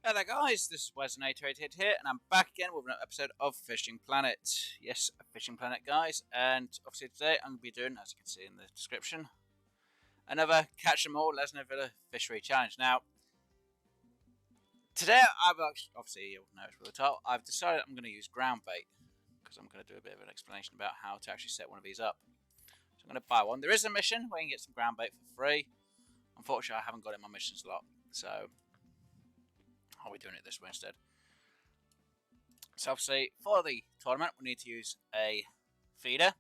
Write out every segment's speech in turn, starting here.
Hi there guys, this is Lesni Vila here, and I'm back again with another episode of Fishing Planet. Yes, Fishing Planet guys, and obviously today I'm going to be doing, as you can see in the description, another Catch 'em All Lesni Vila Fishery Challenge. Now, today I've obviously, you'll notice from the title, I've decided I'm going to use ground bait, because I'm going to do a bit of an explanation about how to actually set one of these up. So I'm going to buy one. There is a mission where you can get some ground bait for free. Unfortunately, I haven't got it in my mission slot, so I'll be doing it this way instead. So obviously, for the tournament, we need to use a feeder.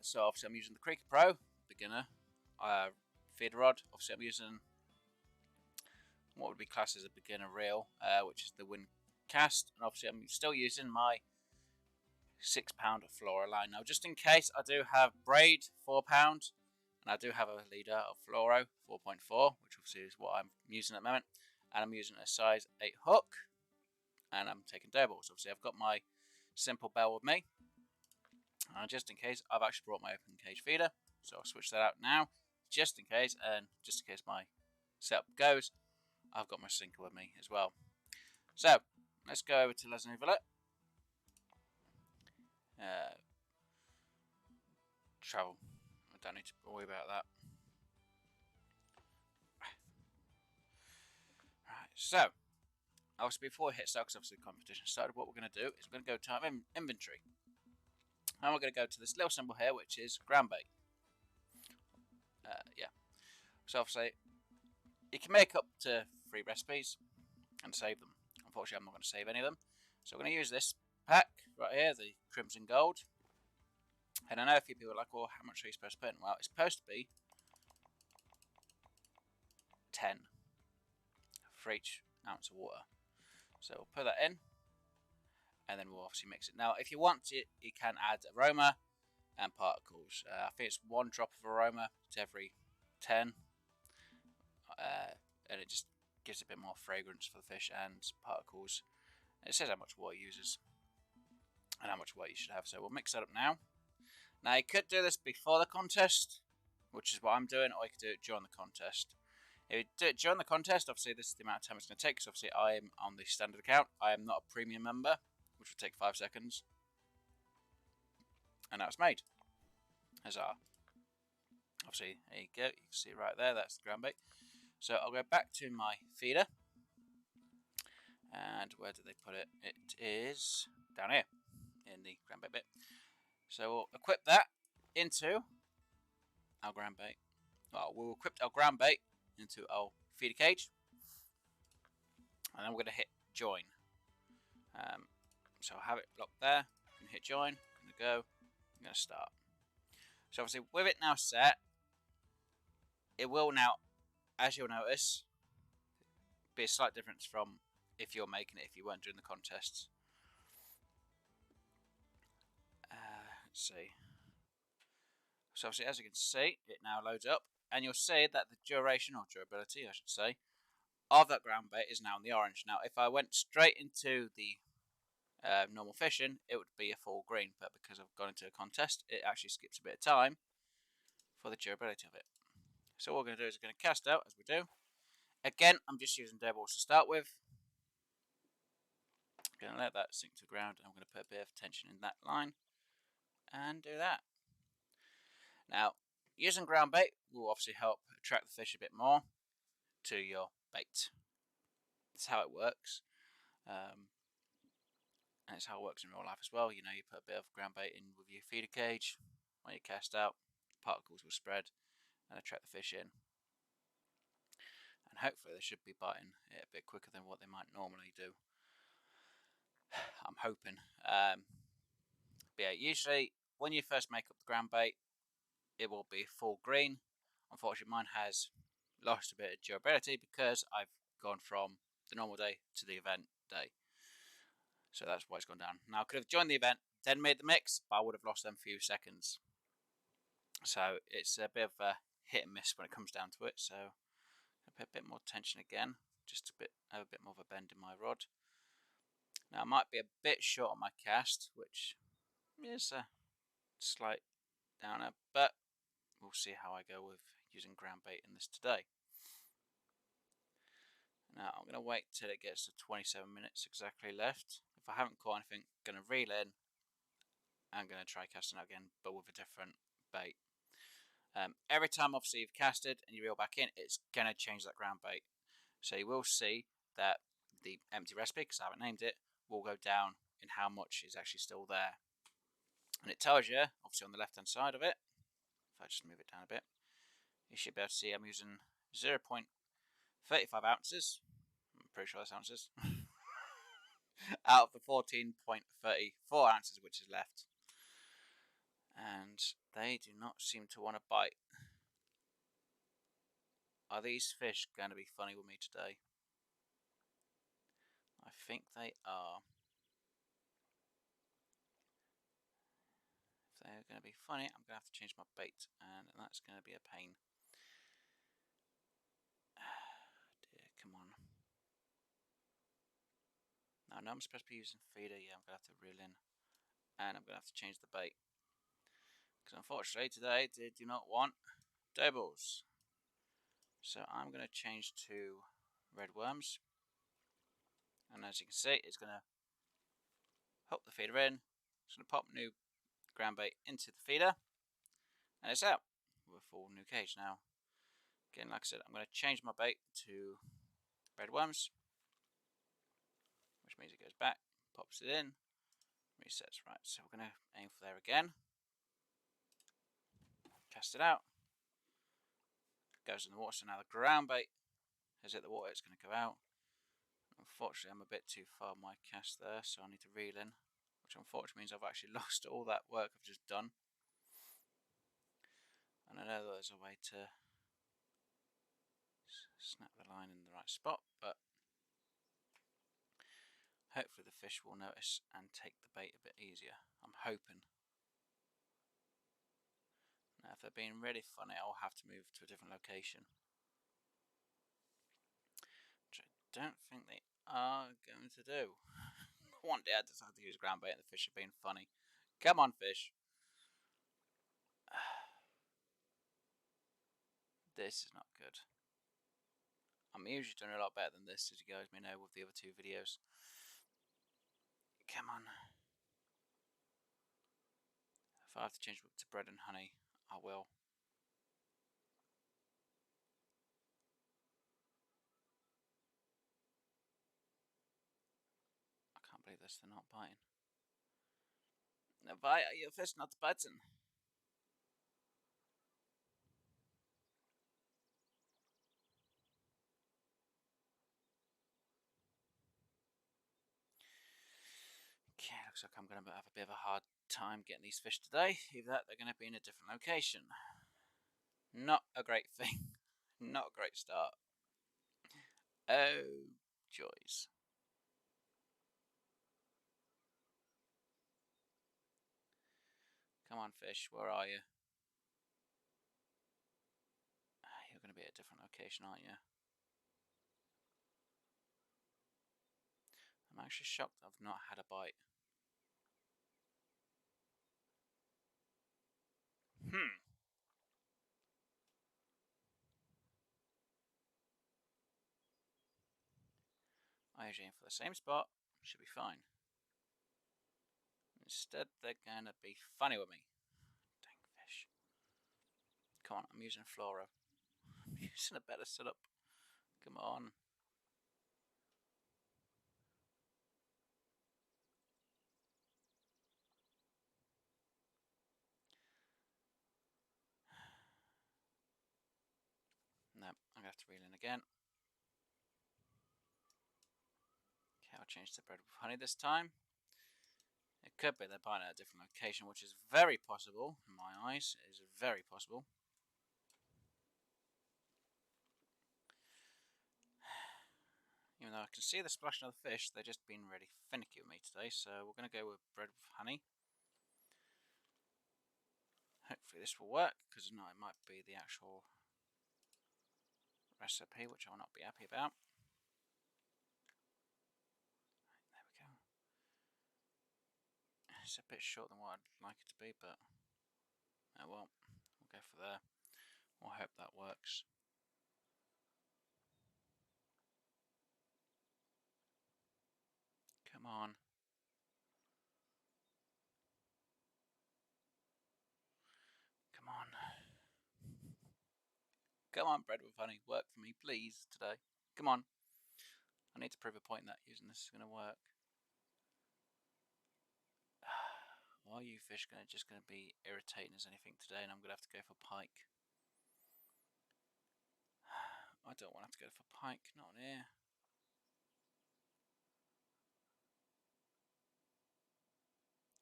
So obviously, I'm using the Creeker Pro beginner feeder rod. Obviously, I'm using what would be classed as a beginner reel, which is the wind cast. And obviously, I'm still using my 6 pound Flora line. Now, just in case, I do have braid 4 pound, and I do have a leader of fluoro 4.4, which obviously is what I'm using at the moment. And I'm using a size 8 hook, and I'm taking doughballs. Obviously, I've got my simple bell with me, and just in case, I've actually brought my open cage feeder, so I'll switch that out now, just in case, and just in case my setup goes, I've got my sinker with me as well. So, let's go over to Lesni Vila. Travel, I don't need to worry about that. Right, so, obviously before we hit start, because obviously the competition started, what we're going to do is we're going to go to our inventory. And we're going to go to this little symbol here, which is ground bait. Yeah. So obviously, you can make up to 3 recipes and save them. Unfortunately, I'm not going to save any of them. So we're going to use this pack right here, the Crimson Gold. And I know a few people are like, well, how much are you supposed to put in? Well, it's supposed to be 10 for each ounce of water. So we'll put that in, and then we'll obviously mix it. Now, if you want it, you can add aroma and particles. I think it's 1 drop of aroma to every 10, and it just gives a bit more fragrance for the fish, and particles. It says how much water it uses and how much water you should have. So we'll mix that up now. Now, you could do this before the contest, which is what I'm doing, or you could do it during the contest. If you do it during the contest, obviously this is the amount of time it's going to take, because obviously I am on the standard account. I am not a premium member, which will take 5 seconds. And now it's made. Huzzah. Obviously, there you go. You can see it right there. That's the ground bait. So I'll go back to my feeder. And where did they put it? It is down here in the ground bait bit. So we'll equip that into our ground bait. Well, we'll equip our ground bait into our feeder cage, and then we're going to hit join. So I'll have it locked there. I'm going to hit join. I'm going to go. I'm going to start. So obviously, with it now set, it will now, as you'll notice, be a slight difference from if you're making it if you weren't doing the contests. Let's see. So obviously, as you can see, it now loads up, and you'll see that the duration, or durability I should say, of that ground bait is now in the orange. Now if I went straight into the normal fishing, it would be a full green, but because I've gone into a contest, it actually skips a bit of time for the durability of it. So what we're going to do is we're going to cast out, as we do. Again, I'm just using dead balls to start with. I'm going to let that sink to the ground, and I'm going to put a bit of tension in that line, and do that. Now, using ground bait will obviously help attract the fish a bit more to your bait. That's how it works. And it's how it works in real life as well. You know, you put a bit of ground bait in with your feeder cage. When you cast out, particles will spread and attract the fish in. And hopefully they should be biting it a bit quicker than what they might normally do. I'm hoping. But yeah, usually when you first make up the ground bait, it will be full green. Unfortunately, mine has lost a bit of durability because I've gone from the normal day to the event day. So that's why it's gone down. Now I could have joined the event, then made the mix, but I would have lost them few seconds. So it's a bit of a hit and miss when it comes down to it. So I'll put a bit more tension again, just have a bit more of a bend in my rod. Now I might be a bit short on my cast, which is a slight downer, but we'll see how I go with using ground bait in this today. Now I'm going to wait till it gets to 27 minutes exactly left. If I haven't caught anything, I'm going to reel in. I'm going to try casting out again, but with a different bait. Every time obviously you've casted and you reel back in, it's going to change that ground bait. So you will see that the empty recipe, because I haven't named it, will go down in how much is actually still there. And it tells you, obviously on the left hand side of it, if I just move it down a bit, you should be able to see I'm using 0.35 ounces, I'm pretty sure that's ounces, out of the 14.34 ounces which is left. And they do not seem to want to bite. Are these fish going to be funny with me today? I think they are. If they're going to be funny, I'm going to have to change my bait, and that's going to be a pain. Dear, come on. Now, I know I'm supposed to be using feeder. Yeah, I'm going to have to reel in, and I'm going to have to change the bait. Because unfortunately today they do not want doubles. So I'm going to change to red worms. And as you can see, it's going to hook the feeder in. It's going to pop new ground bait into the feeder. And it's out with a full new cage now. Again, like I said, I'm going to change my bait to red worms. Which means it goes back, pops it in, resets. Right, so we're going to aim for there again. Cast it out. Goes in the water, so now the ground bait has hit the water, it's going to go out. Unfortunately, I'm a bit too far my cast there, so I need to reel in, which unfortunately means I've actually lost all that work I've just done. And I know there's a way to snap the line in the right spot, but hopefully the fish will notice and take the bait a bit easier. I'm hoping. Now, if they're being really funny, I'll have to move to a different location. Which I don't think they are going to do. One day I decided to use ground bait and the fish are being funny. Come on, fish. This is not good. I'm usually doing a lot better than this, as you guys may know with the other two videos. Come on. If I have to change it to bread and honey, I will. I can't believe this, they're not biting. No, bite, your fish not biting. Okay, looks like I'm going to have a bit of a hard time getting these fish today. Either that, they're going to be in a different location. Not a great thing. Not a great start. Oh, joys. Come on, fish, where are you? You're going to be at a different location, aren't you? I'm actually shocked I've not had a bite. I usually aim for the same spot, should be fine. Instead, they're gonna be funny with me. Dang fish. Come on, I'm using Flora. I'm using a better setup. Come on. No, I'm gonna have to reel in again. Okay, I'll change to bread with honey this time. It could be they're biting at a different location, which is very possible in my eyes. It is very possible. Even though I can see the splashing of the fish, they're just being really finicky with me today. So we're going to go with bread with honey. Hopefully this will work, because no, it might be the actual recipe, which I will not be happy about. There we go. It's a bit short than what I'd like it to be, but oh well, we'll go for there. We'll hope that works. Come on. Come on. Come on, bread with honey. Work for me, please, today. Come on. I need to prove a point that using this is going to work. Why are you fish just going to be irritating as anything today, and I'm going to have to go for pike? I don't want to have to go for pike, not on here.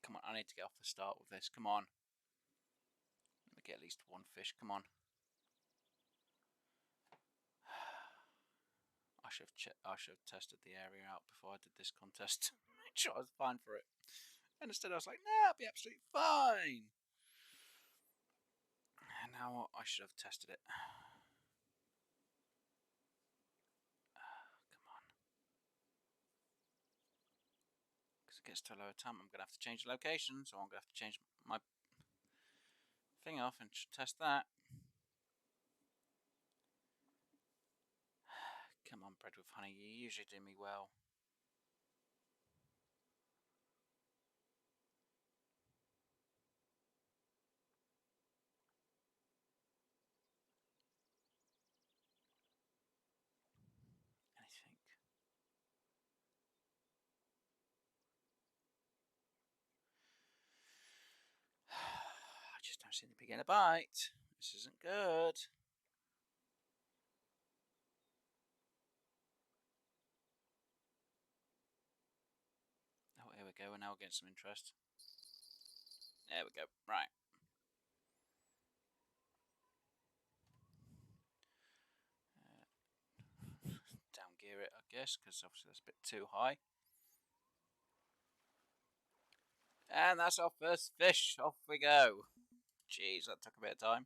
Come on, I need to get off the start with this. Come on. Let me get at least one fish. Come on. I should have tested the area out before I did this contest. Make sure I was fine for it. And instead I was like, nah, I'll be absolutely fine. And now I should have tested it. Come on. Because it gets to a lower time, I'm going to have to change the location. So I'm going to have to change my thing off and test that. Come on, bread with honey. You usually do me well. Anything. I just don't seem to be getting a bite. This isn't good. Oh, here we go. We're now getting some interest. There we go. Right. Down gear it, I guess, because obviously that's a bit too high. And that's our first fish. Off we go. Jeez, that took a bit of time.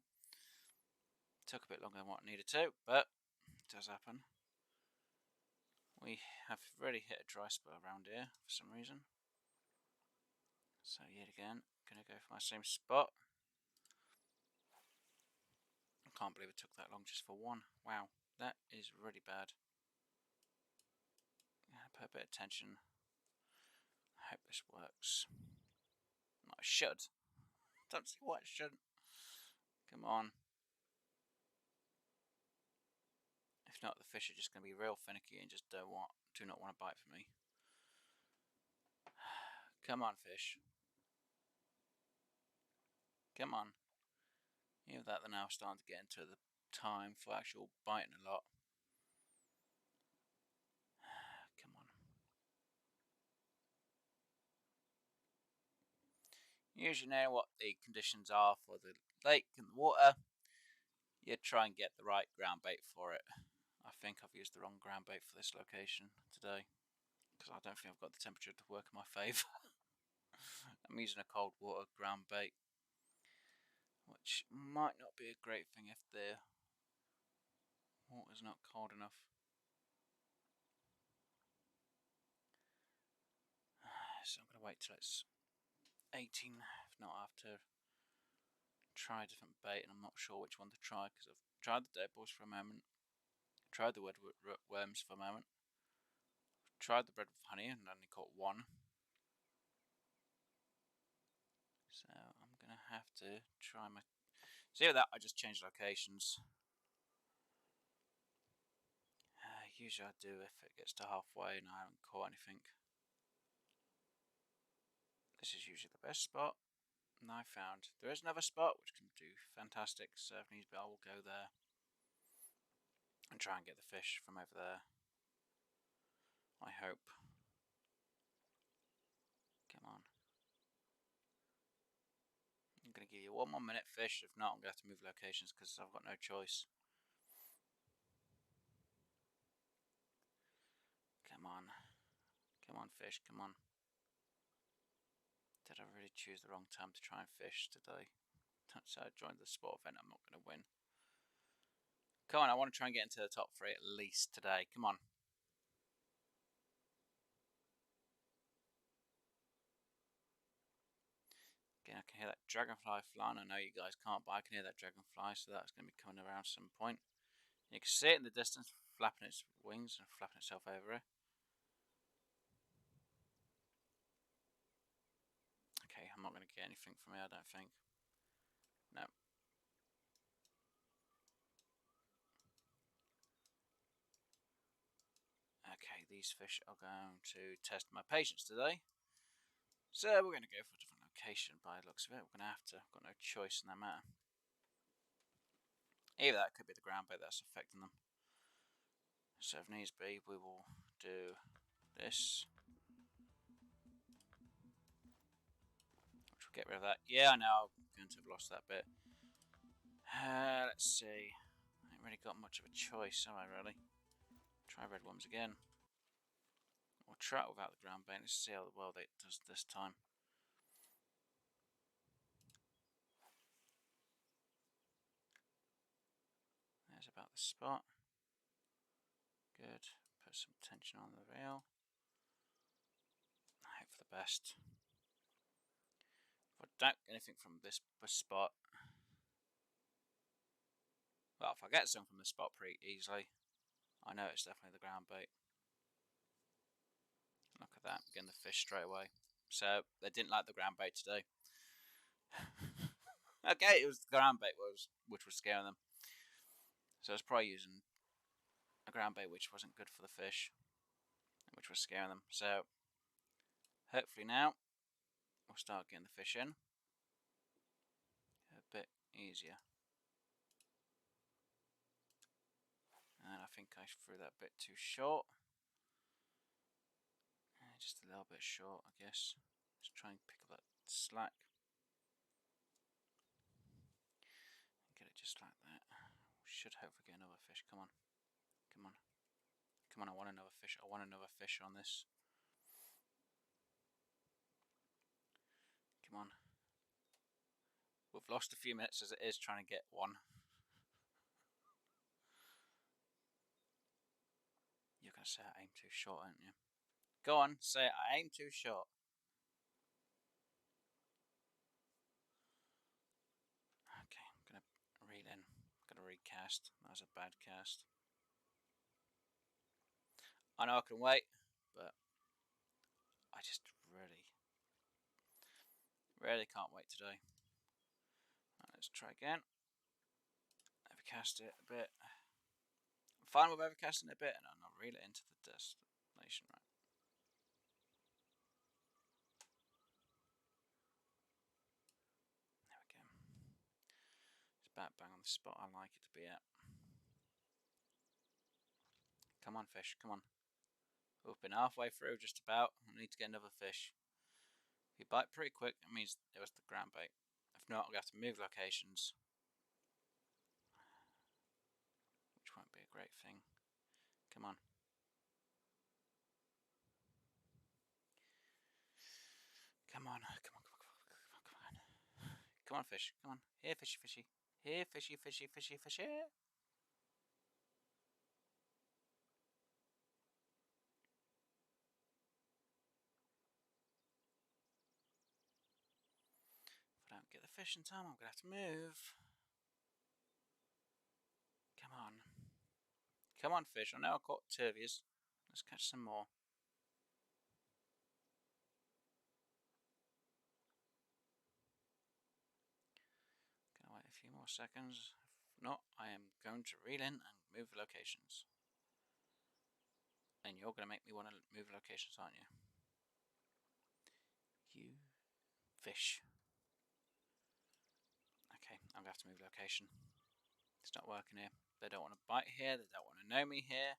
Took a bit longer than what it needed to, but it does happen. We have really hit a dry spot around here for some reason. So yet again, gonna go for my same spot. I can't believe it took that long just for one. Wow, that is really bad. Put a bit of tension. I hope this works. I should. Don't see why it shouldn't. Come on. If not, the fish are just going to be real finicky and just do not want to bite for me. Come on, fish. Come on. Either that, they're now starting to get into the time for actual biting a lot. Come on. Usually know what the conditions are for the lake and the water. You try and get the right ground bait for it. I think I've used the wrong ground bait for this location today, because I don't think I've got the temperature to work in my favour. I'm using a cold water ground bait, which might not be a great thing if the water's not cold enough. So I'm going to wait till it's 18. If not, I have to try a different bait, and I'm not sure which one to try, because I've tried the dead balls for a moment, tried the worms for a moment, tried the bread with honey and only caught one. So I'm going to have to try my... See with that, I just changed locations. Usually I do if it gets to halfway and I haven't caught anything. This is usually the best spot. And I found there is another spot which can do fantastic surfing, but I will go there and try and get the fish from over there. I hope. Come on. I'm going to give you one more minute, fish. If not, I'm going to have to move locations because I've got no choice. Come on. Come on, fish. Come on. Did I really choose the wrong time to try and fish today? So I joined the sport event. I'm not going to win. Come on, I want to try and get into the top 3 at least today. Come on. Again, I can hear that dragonfly flying. I know you guys can't, but I can hear that dragonfly, so that's going to be coming around some point. You can see it in the distance, flapping its wings and flapping itself over here. get anything from here, I don't think. No. Okay, these fish are going to test my patience today. So we're going to go for a different location by the looks of it. We're going to have to, got no choice in that matter. Either that could be the ground bait that's affecting them. So if needs be, we will do this. Which will get rid of that. Yeah, I know, I'm going to have lost that bit. Let's see. I ain't really got much of a choice, have I really? Try red worms again. We'll try it without the ground bait. Let's see how well it does this time. There's about the spot. Good. Put some tension on the reel. I hope for the best. If I don't get anything from this spot, well, if I get some from the spot pretty easily, I know it's definitely the ground bait. Look at that, getting the fish straight away. So they didn't like the ground bait today. Okay, it was the ground bait which was scaring them. So I was probably using a ground bait which wasn't good for the fish, which was scaring them. So hopefully now we'll start getting the fish in a bit easier. And I think I threw that bit too short. Just a little bit short, I guess. Just try and pick up that slack. Get it just like that. We should hopefully get another fish. Come on. Come on. Come on, I want another fish. I want another fish on this. Come on. We've lost a few minutes as it is trying to get one. You're going to say I aim too short, aren't you? Go on, say it. I aim too short. Okay, I'm going to reel in. I'm going to recast. That was a bad cast. I know I can wait, but I just really can't wait today. Right, let's try again. Overcast it a bit. I'm fine with overcasting it a bit, and I'll reel it into the destination. Right. There we go. It's about bang on the spot I like it to be at. Come on, fish. Come on. We've been halfway through, just about. I need to get another fish. If you bite pretty quick, it means it was the ground bait. If not, I'll have to move locations, which won't be a great thing. Come on. Come on. Come on. Come on. Come on. Come on. Come on, fish. Come on. Here, fishy, fishy. Here, fishy, fishy, fishy, fishy. If I don't get the fish in time, I'm going to have to move. Come on. Come on, fish. I know I caught two of yous. Let's catch some more. Gonna wait a few more seconds. If not, I am going to reel in and move locations. And you're going to make me want to move locations, aren't you? You fish. Okay, I'm going to have to move location. It's not working here. They don't want to bite here. They don't want to know me here.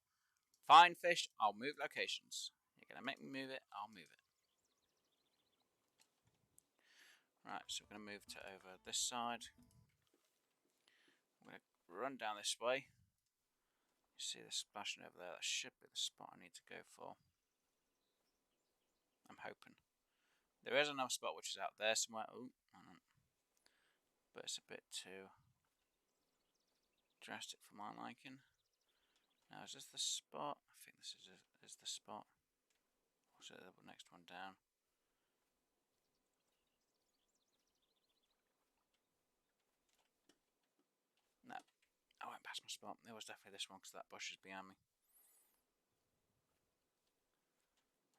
Fine, fish. I'll move locations. You're going to make me move it. I'll move it. Right, so we're going to move to over this side. I'm going to run down this way. You see the splashing over there? That should be the spot I need to go for. I'm hoping. There is another spot which is out there somewhere. Oh, but it's a bit too drastic for my liking. Now, is this the spot? I think this is the spot. Or is it the next one down? No, I went past my spot. It was definitely this one because that bush is behind me.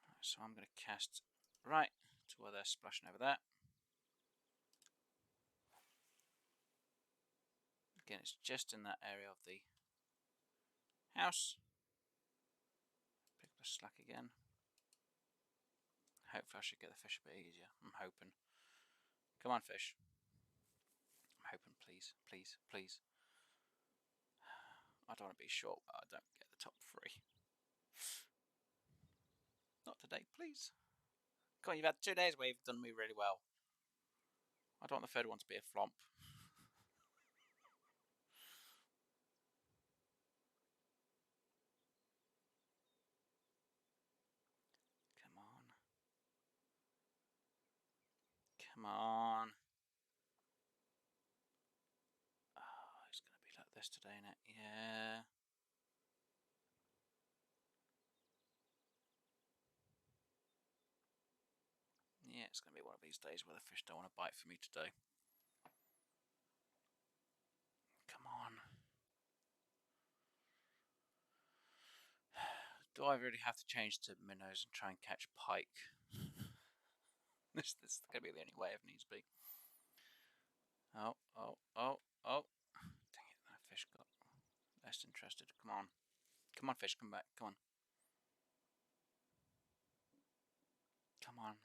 Right, so I'm going to cast right to where they're splashing over there. Again, it's just in that area of the house. Pick up the slack again. Hopefully I should get the fish a bit easier. I'm hoping. Come on, fish. I'm hoping, please, please, please. I don't want to be short, but I don't get the top 3. Not today, please. Come on, you've had 2 days where you've done me really well. I don't want the 3rd one to be a flop. Come on. Come on. Oh, it's going to be like this today, isn't it? Yeah. Yeah, it's going to be one of these days where the fish don't want to bite for me today. Come on. Do I really have to change to minnows and try and catch pike? This is going to be the only way if needs be. Oh. Dang it, that fish got less interested. Come on. Come on, fish, come back. Come on. Come on.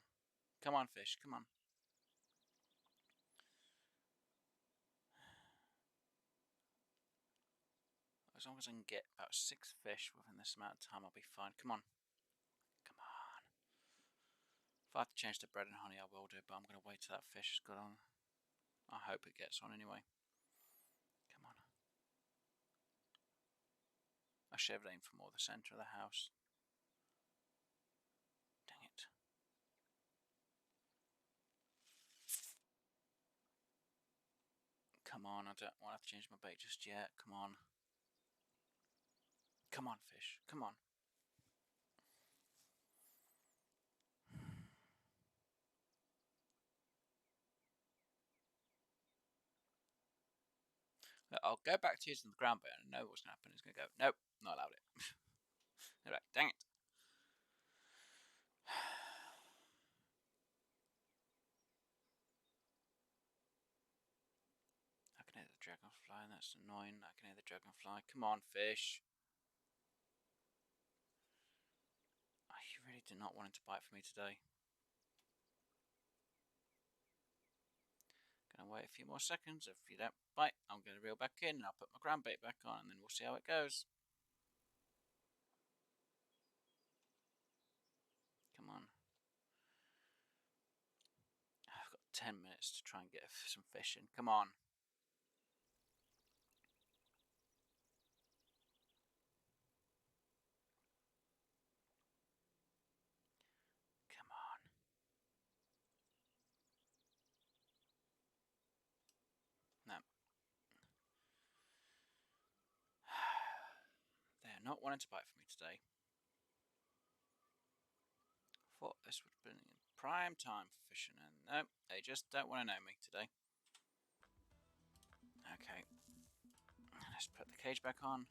Come on, fish, come on. As long as I can get about 6 fish within this amount of time, I'll be fine. Come on. Come on. If I have to change to bread and honey, I will do, but I'm going to wait till that fish has got on. I hope it gets on anyway. Come on. I should have aimed for more the centre of the house. Dang it. Come on, I don't want to change my bait just yet. Come on. Come on, fish. Come on. I'll go back to using the ground bait and I know what's going to happen. It's going to go, nope, not allowed it. They're like, dang it. I can hear the dragonfly, and that's annoying. I can hear the dragonfly. Come on, fish. Oh, you really did not want him to bite for me today. Gonna wait a few more seconds. If you don't bite, I'm gonna reel back in and I'll put my ground bait back on and then we'll see how it goes. Come on. I've got 10 minutes to try and get some fish in. Come on. Come on. No. They're not wanting to bite for me today. Thought this would have been prime time for fishing, and no, they just don't want to know me today. Okay, let's put the cage back on.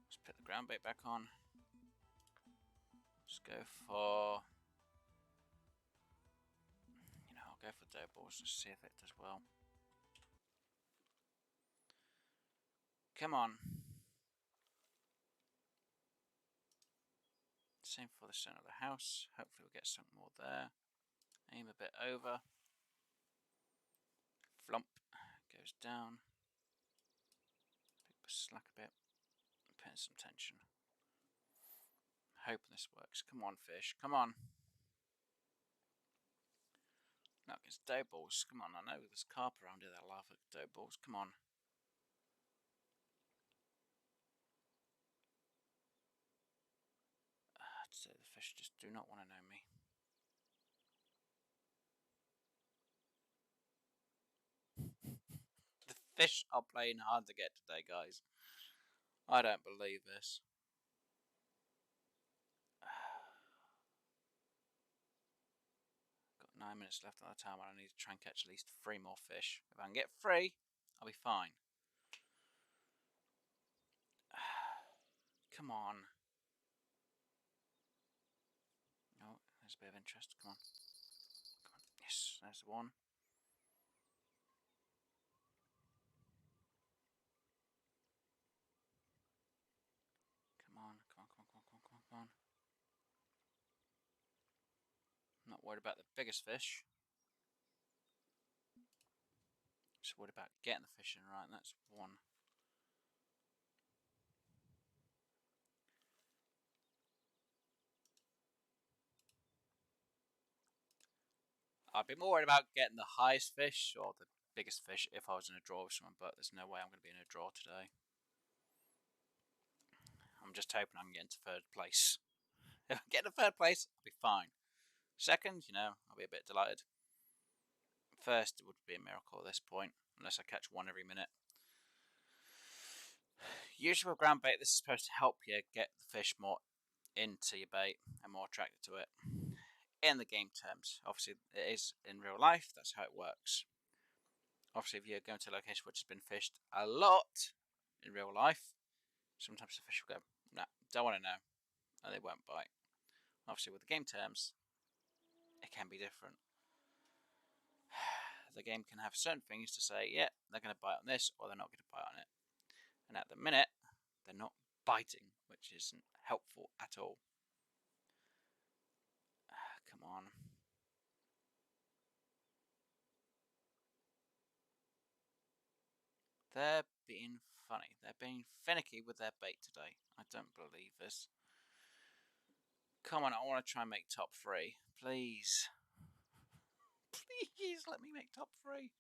Let's put the ground bait back on. Let's go for, I'll go for dough balls to see if it does well. Come on. Same for the centre of the house. Hopefully we'll get something more there. Aim a bit over. Flump. Goes down. Pick the slack a bit. Put in some tension. Hoping this works. Come on, fish. Come on. No, it's dough balls. Come on. I know there's carp around here that laugh at dough balls. Come on. So the fish just do not want to know me. The fish are playing hard to get today, guys. I don't believe this. Got 9 minutes left on the timer. I need to try and catch at least 3 more fish. If I can get 3, I'll be fine. Come on. Oh, there's a bit of interest. Come on. Come on. Yes, there's the one. Not worried about the biggest fish. Just worried about getting the fish in right, and that's one. I'd be more worried about getting the highest fish or the biggest fish if I was in a draw with someone, but there's no way I'm going to be in a draw today. I'm just hoping I can get into third place. If I get into third place, I'll be fine. Second, I'll be a bit delighted. First, it would be a miracle at this point, unless I catch one every minute. Usually with ground bait, this is supposed to help you get the fish more into your bait and more attracted to it. In the game terms, obviously it is in real life, that's how it works. Obviously, if you're going to a location which has been fished a lot in real life, sometimes the fish will go, no, don't want to know, and they won't bite. Obviously, with the game terms, it can be different. The game can have certain things to say, yeah, they're going to bite on this, or they're not going to bite on it. And at the minute, they're not biting, which isn't helpful at all. Come on. They're being funny. They're being finicky with their bait today. I don't believe this. Come on, I want to try and make top 3. Please. Please let me make top 3.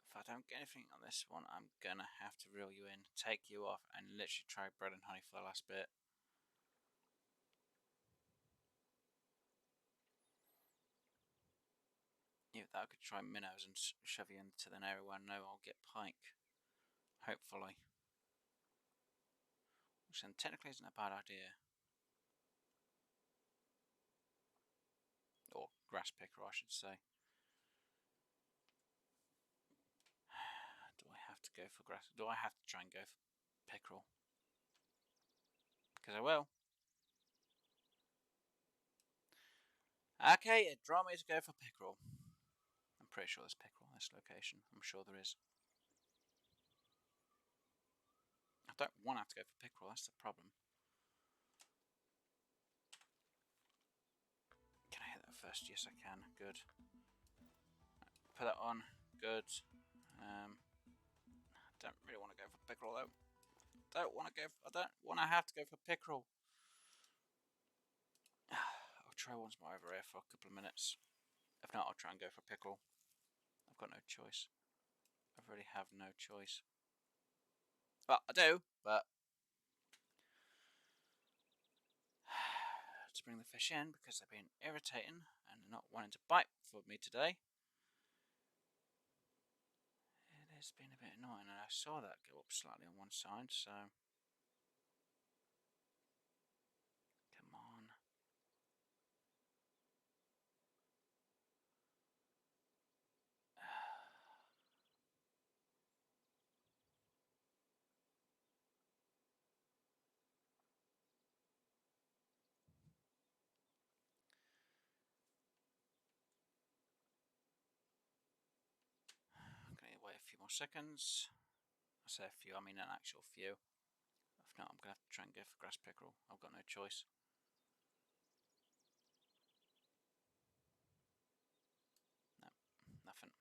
If I don't get anything on this one, I'm gonna have to reel you in, take you off, and literally try bread and honey for the last bit. Yeah, that I could try minnows and shove you into the area where I know I'll get pike. Hopefully. Which then technically isn't a bad idea. Or grass picker, I should say. Do I have to go for grass? Do I have to try and go for pickerel? Because I will. Okay, it draw me to go for pickerel. I'm pretty sure there's pickerel in this location. I'm sure there is. I don't want to have to go for pickerel, that's the problem. Can I hit that first? Yes, I can. Good. Put that on. Good. I don't really want to go for pickerel though. I don't want to have to go for pickerel. I'll try once more over here for a couple of minutes. If not, I'll try and go for pickerel. I've got no choice. I really have no choice. Well, I do, but to bring the fish in because they've been irritating and not wanting to bite for me today. It has been a bit annoying, and I saw that go up slightly on one side, so come on. I'm going to wait a few more seconds. I say a few, I mean an actual few. If not, I'm going to have to try and go for grass pickerel. I've got no choice. No, nothing.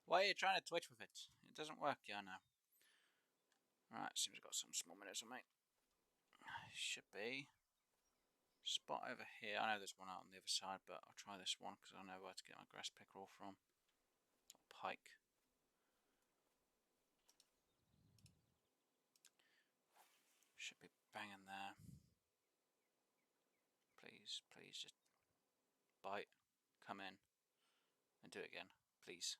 Why are you trying to twitch with it? It doesn't work, yeah, I know. Right, seems I've got some small minnows on me. Should be. Spot over here. I know there's one out on the other side, but I'll try this one because I know where to get my grass pickerel from. Or pike. Should be banging there. Please, please just bite. Come in. And do it again. Please.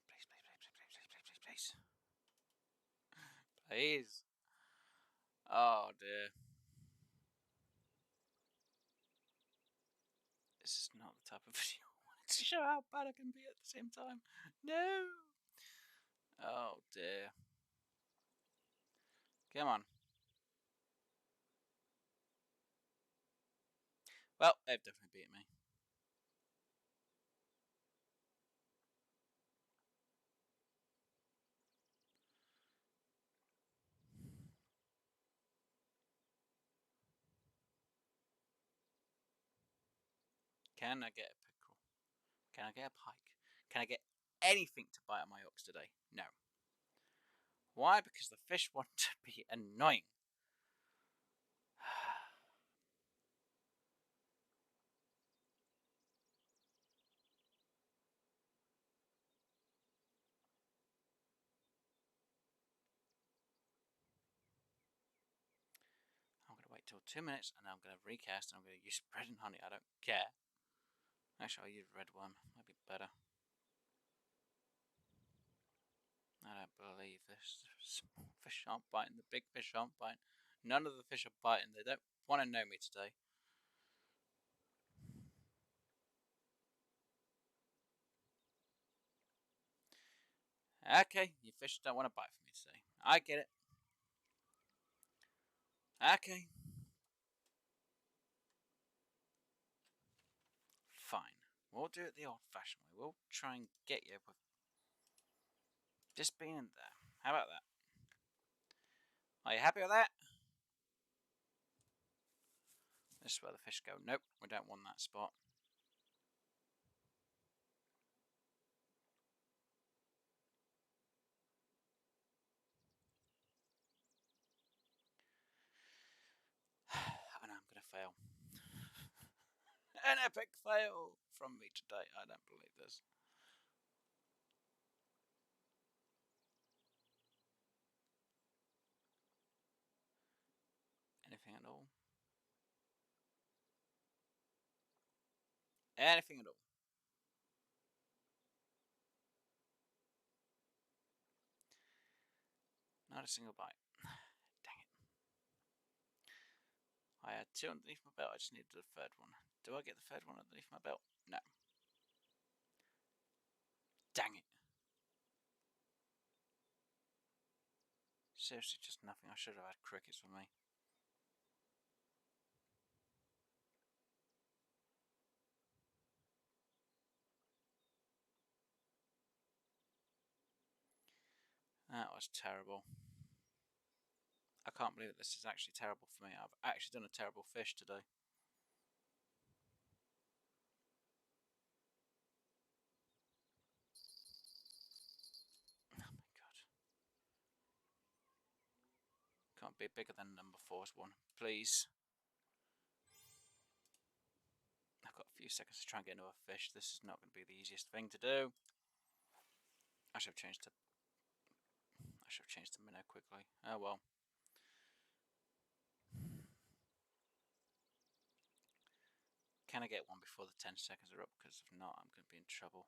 Please, please, please, please, please, please, please, please. Please. Oh dear. This is not the type of video I wanted to show how bad I can be at the same time. No. Oh dear. Come on. Well, they've definitely beat me. Can I get a pickerel? Can I get a pike? Can I get anything to bite on my hooks today? No. Why? Because the fish want to be annoying. I'm going to wait till 2 minutes and I'm going to recast and I'm going to use bread and honey. I don't care. Actually, I'll use red worm. Might be better. I don't believe this. The small fish aren't biting. The big fish aren't biting. None of the fish are biting. They don't want to know me today. Okay, you fish don't want to bite for me today. I get it. Okay. Fine. We'll do it the old fashioned way. We'll try and get you with just being in there. How about that? Are you happy with that? This is where the fish go. Nope, we don't want that spot. And I'm going to fail. An epic fail from me today. I don't believe this. Anything at all? Anything at all? Not a single bite. Dang it. I had two underneath my belt. I just needed the third one. Do I get the third one underneath my belt? No. Dang it. Seriously, just nothing. I should have had crickets for me. That was terrible. I can't believe that this is actually terrible for me. I've actually done a terrible fish today. Oh my god. Can't be bigger than number 4's one. Please. I've got a few seconds to try and get another fish. This is not going to be the easiest thing to do. I should have changed to minnow quickly. Oh well. Can I get one before the 10 seconds are up? Because if not, I'm going to be in trouble.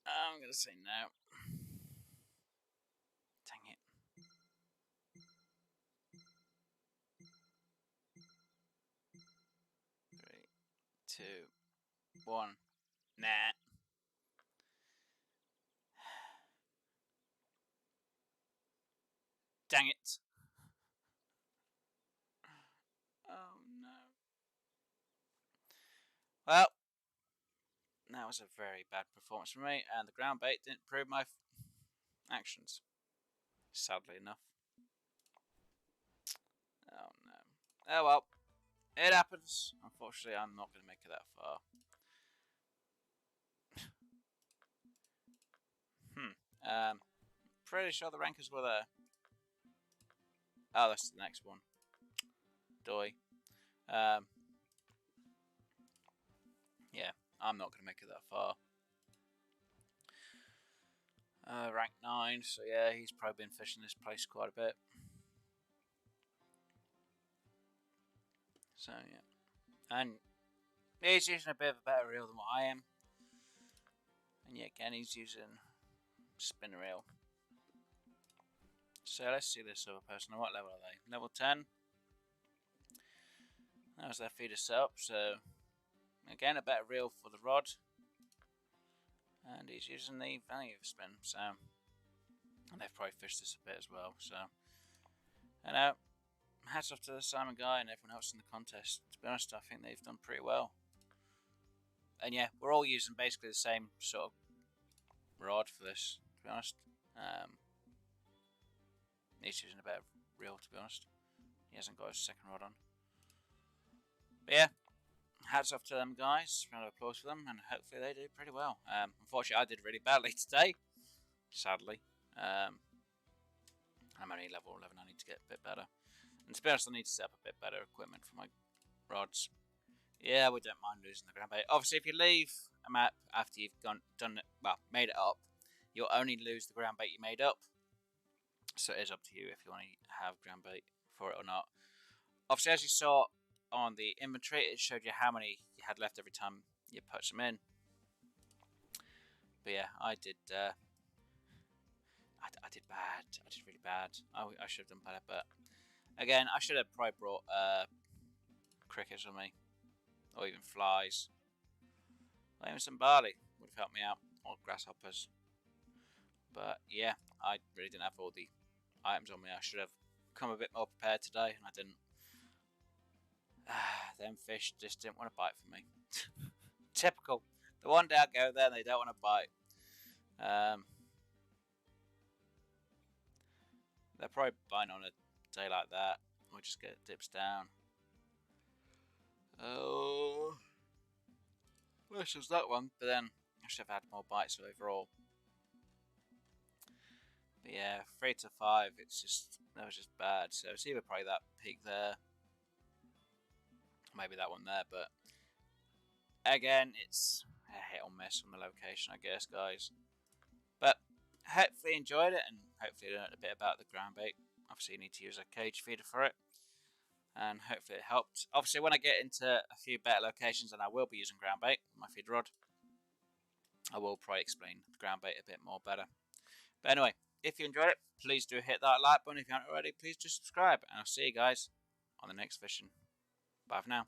I'm going to say no. Dang it. 3, 2, 1. Nah. Dang it. Oh no. Well, that was a very bad performance from me, and the ground bait didn't prove my actions. Sadly enough. Oh no. Oh well. It happens. Unfortunately, I'm not going to make it that far. Pretty sure the rankers were there. Oh, that's the next one. Doy. Yeah, I'm not going to make it that far. Rank 9, so yeah, he's probably been fishing this place quite a bit. So yeah. And he's using a bit of a better reel than what I am. And yeah, again, he's using spinner reel. So let's see this other person. What level are they? Level 10. That was their feeder setup. So again, a better reel for the rod. and he's using the value spin. So, and they've probably fished this a bit as well. So, and hats off to the Simon guy and everyone else in the contest. To be honest, I think they've done pretty well. And yeah, we're all using basically the same sort of rod for this. To be honest, he's using a better reel. To be honest, he hasn't got his second rod on. But yeah, hats off to them guys. Round of applause for them, and hopefully they do pretty well. Unfortunately, I did really badly today, sadly. I'm only level 11. I need to get a bit better. And to be honest, I need to set up a bit better equipment for my rods. Yeah, we don't mind losing the ground bait. Obviously, if you leave a map after you've made it up, you'll only lose the ground bait you made up. So it is up to you if you want to have ground bait for it or not. Obviously, as you saw on the inventory, it showed you how many you had left every time you put them in. But yeah, I did. I did bad. I did really bad. I should have done better, but again, I should have probably brought crickets with me, or even flies, or even some barley would have helped me out, or grasshoppers. But yeah, I really didn't have all the items on me. I should have come a bit more prepared today, and I didn't. Them fish just didn't want to bite for me. Typical. The one day I go there and they don't want to bite. They're probably biting on a day like that. We'll just get dips down. Oh, this was that one, but then I should have had more bites overall. But yeah, 3 to 5. That was just bad. So it's either probably that peak there, maybe that one there. But again, it's a hit or miss on the location, I guess, guys. But hopefully you enjoyed it, and hopefully you learned a bit about the ground bait. Obviously you need to use a cage feeder for it, and hopefully it helped. Obviously when I get into a few better locations, and I will be using ground bait with my feed rod, I will probably explain the ground bait a bit more better. But anyway, if you enjoyed it, please do hit that like button. If you haven't already, please do subscribe, and I'll see you guys on the next fishing. Bye for now.